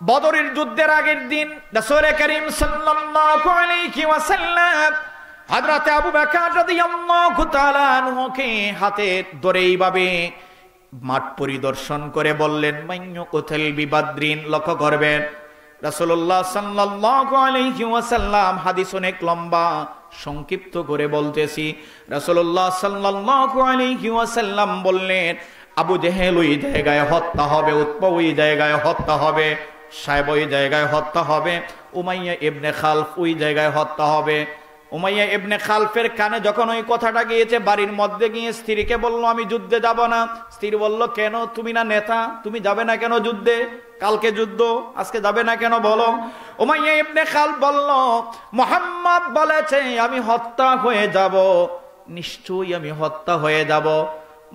বদরের যুদ্ধের আগের দিন রাসূল করিম সাল্লাল্লাহু আলাইহি ওয়াসাল্লাম হযরত আবু বকর রাদিয়াল্লাহু তাআলা আনহুকে হাতে ধরে এইভাবে মাঠ পরিদর্শন করে বললেন, মাইয়ু কুতিল বিবাদ্রিন। লক্ষ্য করবেন রাসূলুল্লাহ সাল্লাল্লাহু আলাইহি ওয়াসাল্লাম হাদিস অনেক লম্বা, সংক্ষিপ্ত করে বলতেছি। রাসূলুল্লাহ সাল্লাল্লাহু আলাইহি ওয়াসাল্লাম বললেন, আবু জেহেল ওই জায়গায় হত্যা হবে, উতবা ওই জায়গায় হত্যা হবে, সাহেব ওই জায়গায় হত্যা হবে, উমাইয়া ইবনে খালফ ওই জায়গায় হত্যা হবে। উমাইয়া ইবনে খালফের কানে যখন ওই কথাটা গিয়েছে, বাড়ির মধ্যে গিয়ে স্ত্রীকে বলল, আমি যুদ্ধে যাব না। স্ত্রী বলল, কেন? তুমি না নেতা, তুমি যাবে না কেন যুদ্ধে? কালকে যুদ্ধ, আজকে যাবে না কেন বলো? উমাইয়া ইবনে খালফ বলল, মুহাম্মদ বলেছে আমি হত্যা হয়ে যাব, নিশ্চয়ই আমি হত্যা হয়ে যাব।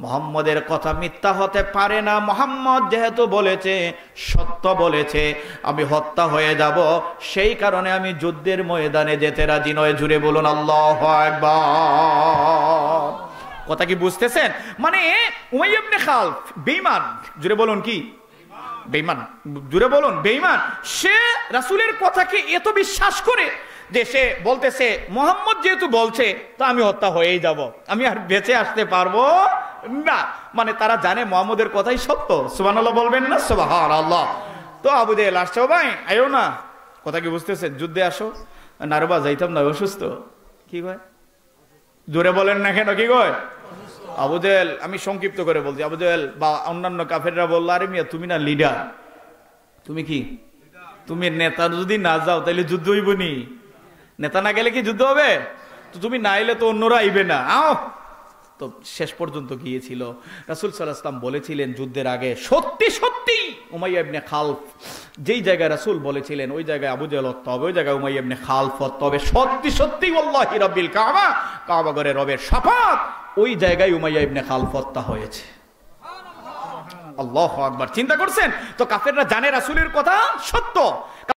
মুহাম্মদের কথা মিথ্যা হতে পারে না, মুহাম্মদ যেহেতু বলেছে, সত্য বলেছে, আমি হত্যা হয়ে যাব, সেই কারণে আমি যুদ্ধের ময়দানে যেতে রাজি নয়। জুড়ে বলুন আল্লাহু আকবার। কথা কি বুঝতেছেন? মানে উমাইয়া ইবনে খালফ বেঈমান। জুড়ে বলুন কি? বেঈমান। জুড়ে বলুন বেঈমান। সে রাসূলের কথাকে এত বিশ্বাস করে যে সে বলতেছে, মুহাম্মদ যেহেতু বলছে, তো আমি হত্যা হয়েই যাব, আমি আর বেঁচে আসতে পারবো না। মানে তারা জানে মুহাম্মদের কথাই সত্য। সুবহানাল্লাহ বলবেন না? সুবহানাল্লাহ। তো আবু জেহেল আসছে, ভাই আয়ো না। কথা কি বুঝতেছেন? যুদ্ধে আসো। নারবা যাইতাম না, অসুস্থ। কি কয়? জোরে বলেন না কেন? কি কয়? আবু জেহেল, আমি সংক্ষিপ্ত করে বলছি, আবু জেহেল বা অন্যান্য কাফেররা বলল, আরে মিয়া তুমি না লিডার, তুমি কি, তুমি নেতা যদি না যাও তাহলে যুদ্ধ হইব নি? নেতা না গেলে কি যুদ্ধ হবে? তো তুমি না এলে তো অন্যরা আইবে না, আও। তো শেষ পর্যন্ত গিয়েছিল। রাসূল সাল্লাল্লাহু আলাইহি ওয়াসাল্লাম বলেছিলেন যুদ্ধের আগে, সত্যি সত্যি উমাইয়া ইবনে খালফ যেই জায়গায় রাসূল বলেছিলেন ওই জায়গায় আবু জেহেল হত্যা হবে, ওই জায়গায় উমাইয়া ইবনে খালফ হত্যা হবে। সত্যি সত্যি ওয়াল্লাহি রাব্বিল কাবা, কাবা ঘরের রবের শপথ, ওই জায়গায় উমাইয়া ইবনে খালফ হত্যা হয়েছে। আল্লাহু আকবার। চিন্তা করছেন? তো কাফেররা জানে রাসূলের কথা সত্য।